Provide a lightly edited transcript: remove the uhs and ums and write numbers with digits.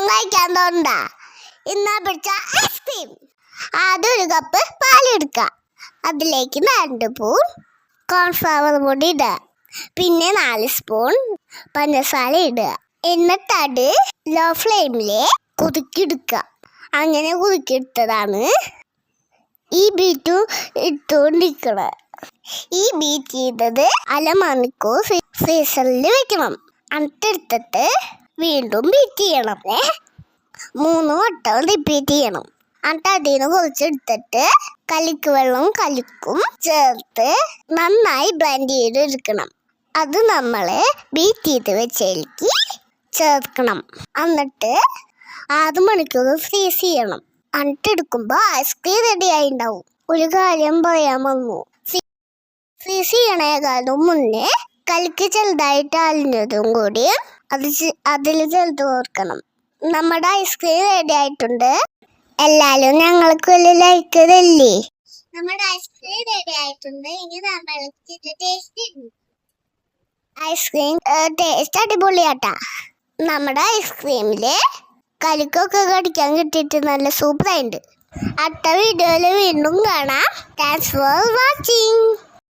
ഒന്നും കഴിക്കാൻ തോന്നണ്ട. ഇന്നാ പിടിച്ച ഐസ്ക്രീം. ആദ്യം ഒരു കപ്പ് പാലെടുക്കുക. അതിലേക്ക് 2 സ്പൂൺ കോൺഫ്ലവർ പൊടി ഇടുക. പിന്നെ 4 സ്പൂൺ പഞ്ചസാര ഇടുക. എന്നിട്ട് അത് ലോ ഫ്ലെയിമിൽ കുതുക്കിയെടുക്കുക. അങ്ങനെ കുതുക്കിയെടുത്തതാണ് ഈ ബീറ്റ് ഇട്ടുകൊണ്ടിരിക്കുന്നത്. ഈ ബീറ്റ് ചെയ്തത് അരമണിക്കൂർ ഫ്രീസറിൽ വെക്കണം. എന്നിട്ടെടുത്തിട്ട് വീണ്ടും ബീറ്റ് ചെയ്യണം. 3 വട്ടം റിപ്പീറ്റ് ചെയ്യണം. എന്നിട്ട് അതിന് കുറച്ചെടുത്തിട്ട് കലിക്ക് വെള്ളം കലിക്കും ചേർത്ത് നന്നായി ബ്ലെൻഡ് ചെയ്തെടുക്കണം. അത് നമ്മൾ ബീറ്റ് ചെയ്ത് വെച്ചതിലേക്ക് ചേർക്കണം. എന്നിട്ട് 6 മണിക്കൂർ ഫ്രീസ് ചെയ്യണം. എന്നിട്ട് എടുക്കുമ്പോൾ ഐസ്ക്രീം റെഡി ആയി ഉണ്ടാവും. ഒരു കാര്യം പറയാൻ വന്നു. ഫ്രീസ് ചെയ്യണേക്കാളും മുന്നേ കലിക്ക് ചെറുതായിട്ട് അലിഞ്ഞതും കൂടി അതിൽ ചേർത്ത് ഓർക്കണം. നമ്മുടെ ഐസ്ക്രീം റെഡി ആയിട്ടുണ്ട്. എല്ലാവരും ഞങ്ങൾക്ക് വലിയ ലൈക്ക് തല്ലേ. നമ്മുടെ ഐസ്ക്രീം റെഡി ആയിട്ടുണ്ട്. ഇനി നമ്മൾക്ക് ടേസ്റ്റ് ഐസ്ക്രീം ടേസ്റ്റ് അടിപൊളിയാട്ടാ. നമ്മുടെ ഐസ്ക്രീമില് കലിക്കൊക്കെ കടിക്കാൻ കിട്ടിയിട്ട് നല്ല സൂപ്പറായിട്ടുണ്ട്. അടുത്ത വീഡിയോയിൽ വീണ്ടും കാണാം. Thanks for watching.